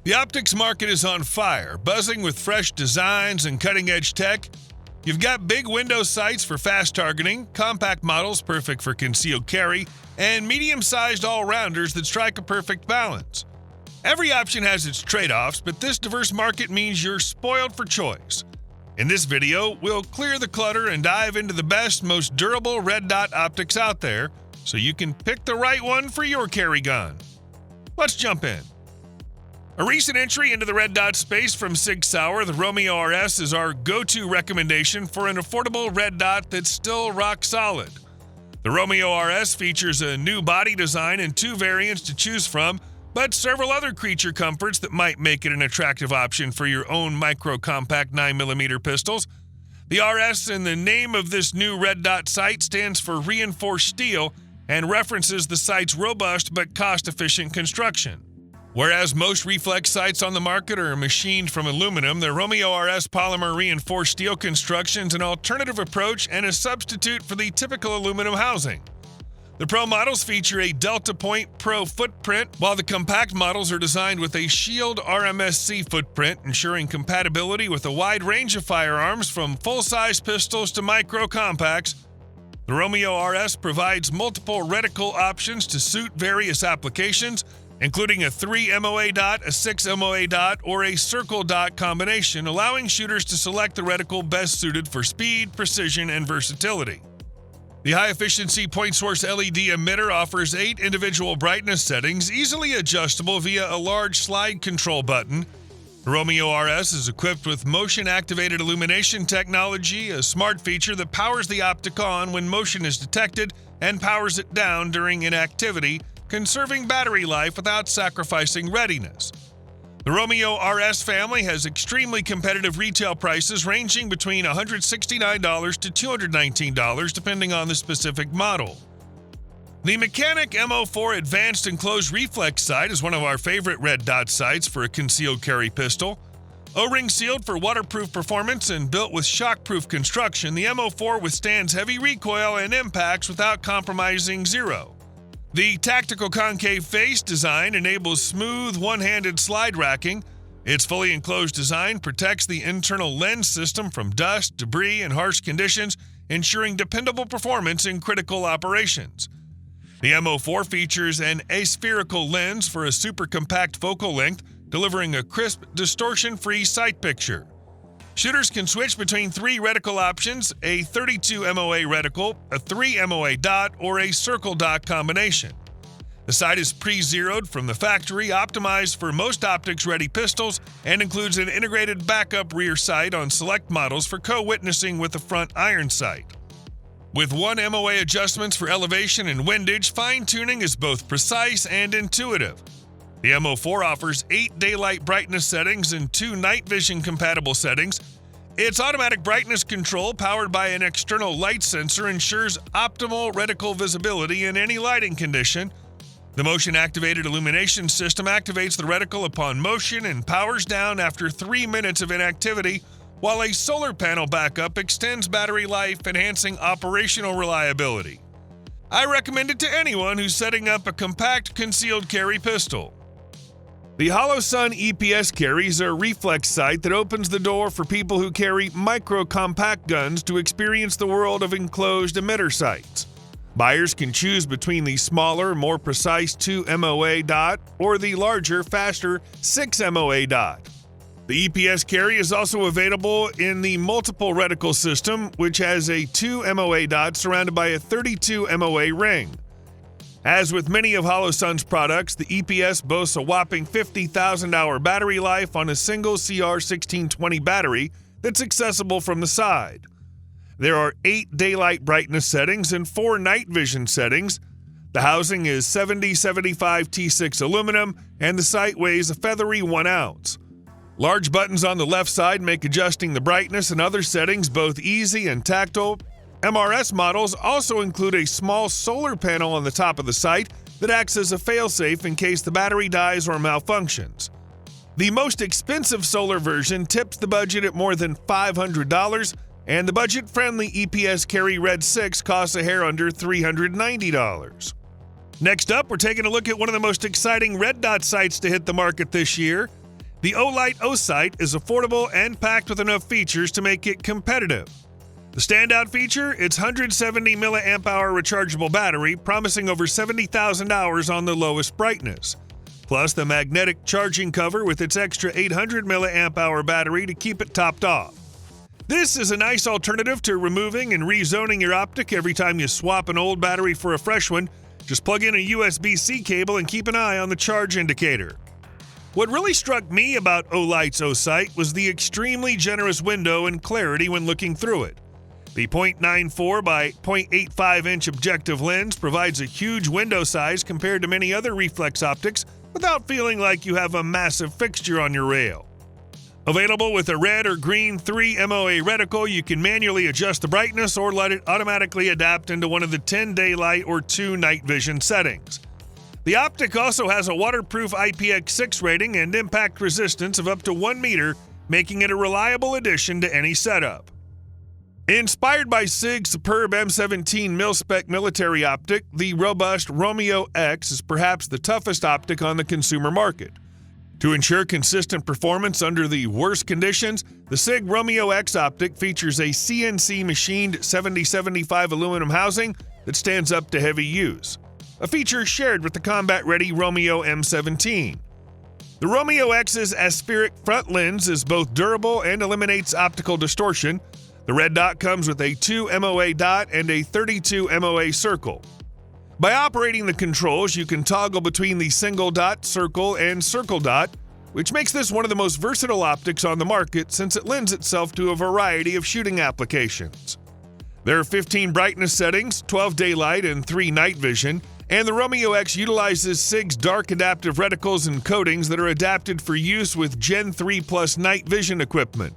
The optics market is on fire, buzzing with fresh designs and cutting-edge tech. You've got big window sights for fast targeting, compact models perfect for concealed carry, and medium-sized all-rounders that strike a perfect balance. Every option has its trade-offs, but this diverse market means you're spoiled for choice. In this video, we'll clear the clutter and dive into the best, most durable red dot optics out there so you can pick the right one for your carry gun. Let's jump in. A recent entry into the red dot space from Sig Sauer, the Romeo RS, is our go-to recommendation for an affordable red dot that's still rock solid. The Romeo RS features a new body design and two variants to choose from, but several other creature comforts that might make it an attractive option for your own micro-compact 9mm pistols. The RS in the name of this new red dot sight stands for reinforced steel and references the sight's robust but cost-efficient construction. Whereas most reflex sights on the market are machined from aluminum, the Romeo RS polymer reinforced steel construction is an alternative approach and a substitute for the typical aluminum housing. The Pro models feature a Delta Point Pro footprint, while the compact models are designed with a Shield RMSC footprint, ensuring compatibility with a wide range of firearms from full-size pistols to micro-compacts. The Romeo RS provides multiple reticle options to suit various applications, including a 3 MOA dot, a 6 MOA dot, or a circle dot combination, allowing shooters to select the reticle best suited for speed, precision, and versatility. The high-efficiency point source LED emitter offers 8 individual brightness settings, easily adjustable via a large slide control button. The Romeo RS is equipped with motion-activated illumination technology, a smart feature that powers the optic on when motion is detected and powers it down during inactivity, conserving battery life without sacrificing readiness. The Romeo RS family has extremely competitive retail prices ranging between $169 to $219 depending on the specific model. The Mechanic MO4 Advanced Enclosed Reflex Sight is one of our favorite red dot sights for a concealed carry pistol. O-ring sealed for waterproof performance and built with shockproof construction, the MO4 withstands heavy recoil and impacts without compromising zero. The tactical concave face design enables smooth, one-handed slide racking. Its fully enclosed design protects the internal lens system from dust, debris, and harsh conditions, ensuring dependable performance in critical operations. The MO4 features an aspherical lens for a super compact focal length, delivering a crisp, distortion-free sight picture. Shooters can switch between 3 reticle options, a 32 MOA reticle, a 3 MOA dot, or a circle dot combination. The sight is pre-zeroed from the factory, optimized for most optics-ready pistols, and includes an integrated backup rear sight on select models for co-witnessing with the front iron sight. With 1 MOA adjustments for elevation and windage, fine-tuning is both precise and intuitive. The MO4 offers 8 daylight brightness settings and 2 night vision compatible settings. Its automatic brightness control, powered by an external light sensor, ensures optimal reticle visibility in any lighting condition. The motion-activated illumination system activates the reticle upon motion and powers down after 3 minutes of inactivity, while a solar panel backup extends battery life, enhancing operational reliability. I recommend it to anyone who's setting up a compact concealed carry pistol. The Holosun EPS carries a reflex sight that opens the door for people who carry micro-compact guns to experience the world of enclosed emitter sights. Buyers can choose between the smaller, more precise 2 MOA dot or the larger, faster 6 MOA dot. The EPS carry is also available in the multiple reticle system, which has a 2 MOA dot surrounded by a 32 MOA ring. As with many of Holosun's products, the EPS boasts a whopping 50,000-hour battery life on a single CR1620 battery that's accessible from the side. There are 8 daylight brightness settings and 4 night vision settings. The housing is 7075 T6 aluminum, and the sight weighs a feathery 1 ounce. Large buttons on the left side make adjusting the brightness and other settings both easy and tactile. MRS models also include a small solar panel on the top of the sight that acts as a failsafe in case the battery dies or malfunctions. The most expensive solar version tips the budget at more than $500, and the budget-friendly EPS Carry Red 6 costs a hair under $390. Next up, we're taking a look at one of the most exciting red dot sights to hit the market this year. The Olight Osite is affordable and packed with enough features to make it competitive. The standout feature, its 170 mAh rechargeable battery, promising over 70,000 hours on the lowest brightness. Plus the magnetic charging cover with its extra 800 mAh battery to keep it topped off. This is a nice alternative to removing and rezoning your optic every time you swap an old battery for a fresh one. Just plug in a USB-C cable and keep an eye on the charge indicator. What really struck me about Olight's Osite was the extremely generous window and clarity when looking through it. The 0.94 by 0.85 inch objective lens provides a huge window size compared to many other reflex optics without feeling like you have a massive fixture on your rail. Available with a red or green 3 MOA reticle, you can manually adjust the brightness or let it automatically adapt into one of the 10 daylight or 2 night vision settings. The optic also has a waterproof IPX6 rating and impact resistance of up to 1 meter, making it a reliable addition to any setup. Inspired by Sig's superb M17 mil-spec military optic, the robust Romeo X is perhaps the toughest optic on the consumer market. To ensure consistent performance under the worst conditions, the Sig Romeo X optic features a CNC machined 7075 aluminum housing that stands up to heavy use, a feature shared with the combat-ready Romeo M17. The Romeo X's aspheric front lens is both durable and eliminates optical distortion. The red dot comes with a 2 MOA dot and a 32 MOA circle. By operating the controls, you can toggle between the single dot, circle, and circle dot, which makes this one of the most versatile optics on the market since it lends itself to a variety of shooting applications. There are 15 brightness settings, 12 daylight and 3 night vision, and the Romeo X utilizes Sig's dark adaptive reticles and coatings that are adapted for use with Gen 3 Plus night vision equipment.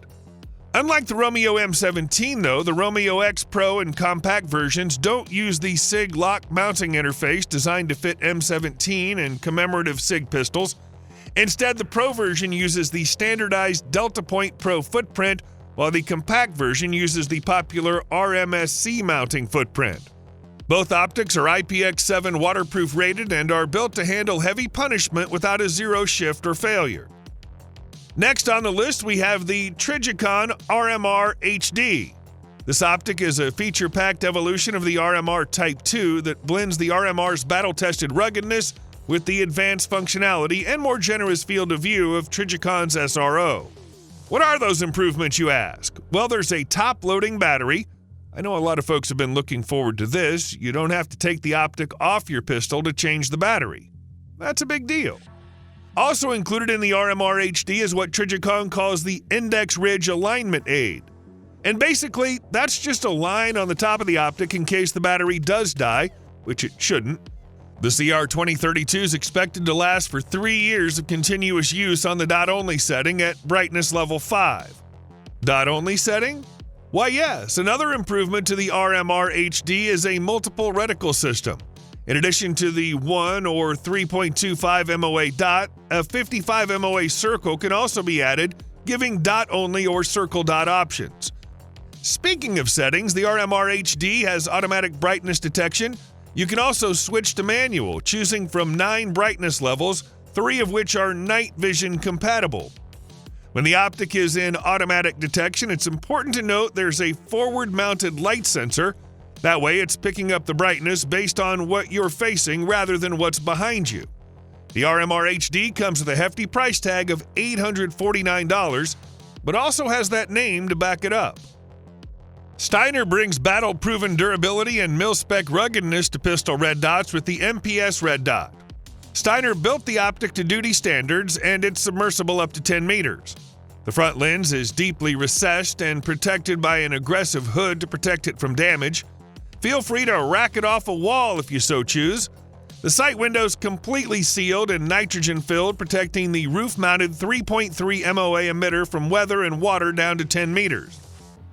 Unlike the Romeo M17 though, the Romeo X Pro and compact versions don't use the Sig lock mounting interface designed to fit M17 and commemorative Sig pistols. Instead, the Pro version uses the standardized Delta Point Pro footprint, while the compact version uses the popular RMS-C mounting footprint. Both optics are IPX7 waterproof rated and are built to handle heavy punishment without a zero shift or failure. Next on the list, we have the Trijicon RMR HD. This optic is a feature-packed evolution of the RMR Type 2 that blends the RMR's battle-tested ruggedness with the advanced functionality and more generous field of view of Trijicon's SRO. What are those improvements, you ask? Well, there's a top-loading battery. I know a lot of folks have been looking forward to this. You don't have to take the optic off your pistol to change the battery. That's a big deal. Also included in the RMR HD is what Trijicon calls the Index Ridge Alignment Aid. And basically, that's just a line on the top of the optic in case the battery does die, which it shouldn't. The CR2032 is expected to last for 3 years of continuous use on the dot-only setting at brightness level 5. Dot-only setting? Why yes, another improvement to the RMR HD is a multiple reticle system. In addition to the 1 or 3.25 MOA dot, a 55 MOA circle can also be added, giving dot-only or circle dot options. Speaking of settings, the RMR HD has automatic brightness detection. You can also switch to manual, choosing from 9 brightness levels, 3 of which are night vision compatible. When the optic is in automatic detection, it's important to note there's a forward-mounted light sensor. That way, it's picking up the brightness based on what you're facing rather than what's behind you. The RMR HD comes with a hefty price tag of $849, but also has that name to back it up. Steiner brings battle-proven durability and mil-spec ruggedness to pistol red dots with the MPS red dot. Steiner built the optic to duty standards, and it's submersible up to 10 meters. The front lens is deeply recessed and protected by an aggressive hood to protect it from damage. Feel free to rack it off a wall if you so choose. The sight window is completely sealed and nitrogen-filled, protecting the roof-mounted 3.3 MOA emitter from weather and water down to 10 meters.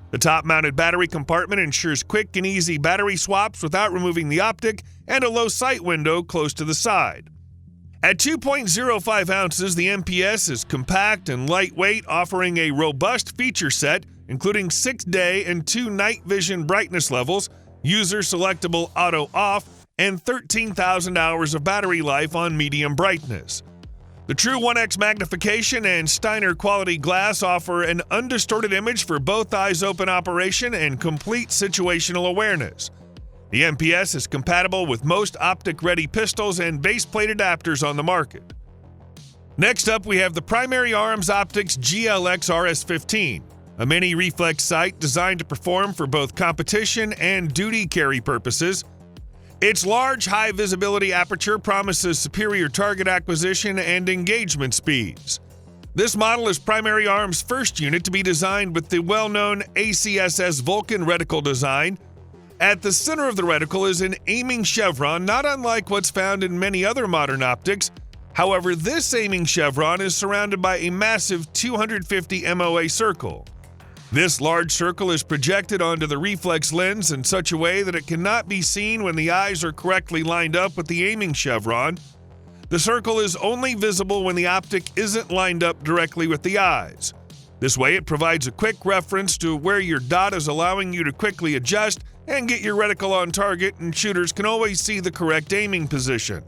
The top-mounted battery compartment ensures quick and easy battery swaps without removing the optic, and a low sight window close to the side. At 2.05 ounces, the MPS is compact and lightweight, offering a robust feature set, including 6-day and 2 night vision brightness levels, user-selectable auto-off, and 13,000 hours of battery life on medium brightness. The true 1x magnification and Steiner quality glass offer an undistorted image for both eyes open operation and complete situational awareness. The MPS is compatible with most optic-ready pistols and base-plate adapters on the market. Next up, we have the Primary Arms Optics GLX RS15, a mini reflex sight designed to perform for both competition and duty carry purposes. Its large, high-visibility aperture promises superior target acquisition and engagement speeds. This model is Primary Arms' first unit to be designed with the well-known ACSS Vulcan reticle design. At the center of the reticle is an aiming chevron, not unlike what's found in many other modern optics. However, this aiming chevron is surrounded by a massive 250 MOA circle. This large circle is projected onto the reflex lens in such a way that it cannot be seen when the eyes are correctly lined up with the aiming chevron. The circle is only visible when the optic isn't lined up directly with the eyes. This way, it provides a quick reference to where your dot is, allowing you to quickly adjust and get your reticle on target, and shooters can always see the correct aiming position.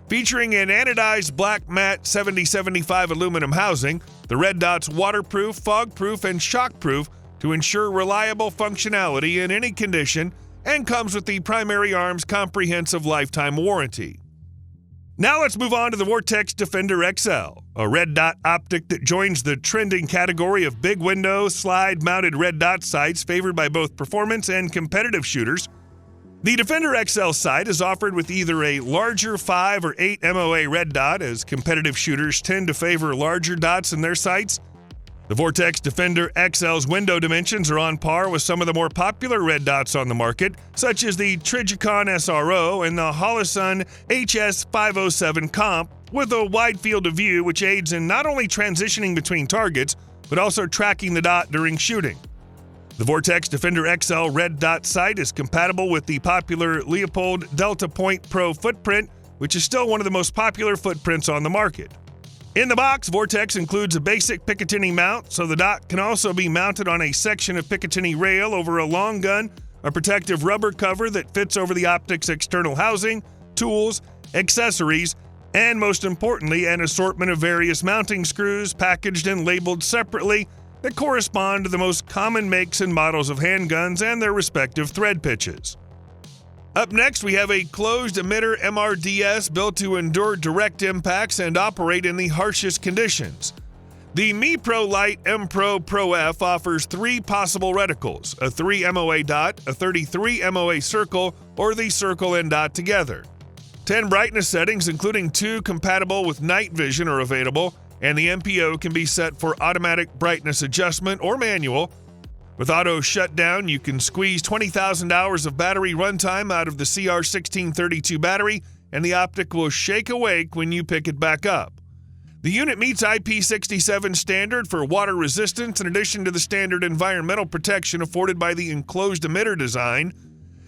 Featuring an anodized black matte 7075 aluminum housing, the red dot's waterproof, fog-proof, and shock-proof to ensure reliable functionality in any condition, and comes with the Primary Arms comprehensive lifetime warranty. Now let's move on to the Vortex Defender XL, a red dot optic that joins the trending category of big window, slide-mounted red dot sights favored by both performance and competitive shooters. The Defender XL sight is offered with either a larger 5 or 8 MOA red dot, as competitive shooters tend to favor larger dots in their sights. The Vortex Defender XL's window dimensions are on par with some of the more popular red dots on the market, such as the Trijicon SRO and the Holosun HS507 Comp, with a wide field of view which aids in not only transitioning between targets, but also tracking the dot during shooting. The Vortex Defender XL red dot sight is compatible with the popular Leupold Delta Point Pro footprint, which is still one of the most popular footprints on the market. In the box, Vortex includes a basic Picatinny mount, so the dot can also be mounted on a section of Picatinny rail over a long gun, a protective rubber cover that fits over the optic's external housing, tools, accessories, and most importantly, an assortment of various mounting screws packaged and labeled separately that correspond to the most common makes and models of handguns and their respective thread pitches. Up next, we have a closed emitter MRDS built to endure direct impacts and operate in the harshest conditions. The Miro Light M Pro ProF offers 3 possible reticles, a 3 MOA dot, a 33 MOA circle, or the circle and dot together. 10 brightness settings, including 2 compatible with night vision, are available, and the MPO can be set for automatic brightness adjustment or manual. With auto shutdown, you can squeeze 20,000 hours of battery runtime out of the CR1632 battery, and the optic will shake awake when you pick it back up. The unit meets IP67 standard for water resistance in addition to the standard environmental protection afforded by the enclosed emitter design.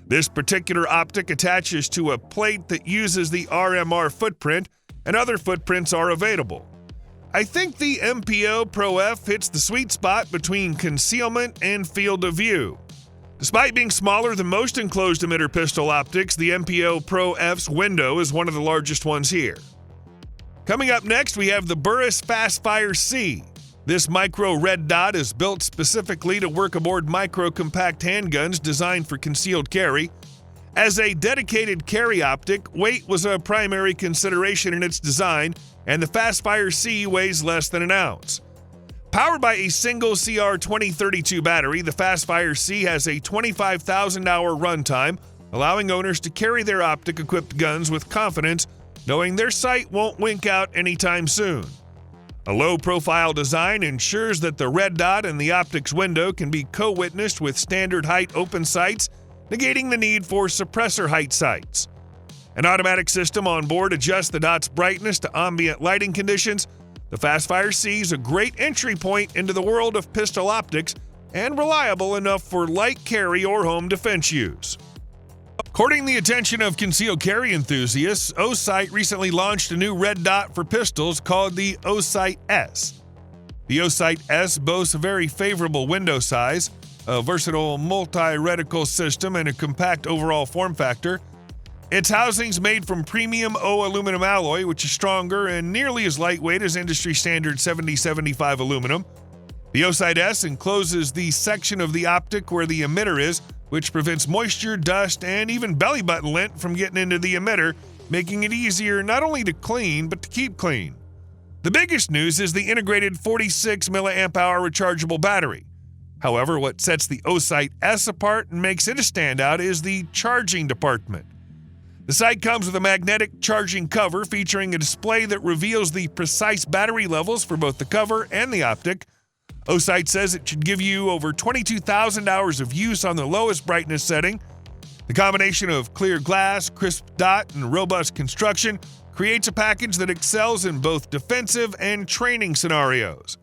This particular optic attaches to a plate that uses the RMR footprint, and other footprints are available. I think the MPO ProF hits the sweet spot between concealment and field of view. Despite being smaller than most enclosed emitter pistol optics, the MPO ProF's window is one of the largest ones here. Coming up next, we have the Burris Fastfire C. This micro red dot is built specifically to work aboard micro-compact handguns designed for concealed carry. As a dedicated carry optic, weight was a primary consideration in its design, and the Fastfire C weighs less than an ounce. Powered by a single CR2032 battery, the Fastfire C has a 25,000-hour runtime, allowing owners to carry their optic-equipped guns with confidence, knowing their sight won't wink out anytime soon. A low-profile design ensures that the red dot in the optic's window can be co-witnessed with standard height open sights, negating the need for suppressor height sights. An automatic system on board adjusts the dot's brightness to ambient lighting conditions. The Fastfire C is a great entry point into the world of pistol optics and reliable enough for light carry or home defense use. Courting the attention of concealed carry enthusiasts, Osite recently launched a new red dot for pistols called the Osite S. The Osite S boasts a very favorable window size, a versatile multi-reticle system, and a compact overall form factor. Its housing's made from premium O aluminum alloy, which is stronger and nearly as lightweight as industry standard 7075 aluminum. The Osite S encloses the section of the optic where the emitter is, which prevents moisture, dust, and even belly button lint from getting into the emitter, making it easier not only to clean, but to keep clean. The biggest news is the integrated 46 mAh rechargeable battery. However, what sets the Osite S apart and makes it a standout is the charging department. The sight comes with a magnetic charging cover featuring a display that reveals the precise battery levels for both the cover and the optic. Osite says it should give you over 22,000 hours of use on the lowest brightness setting. The combination of clear glass, crisp dot, and robust construction creates a package that excels in both defensive and training scenarios.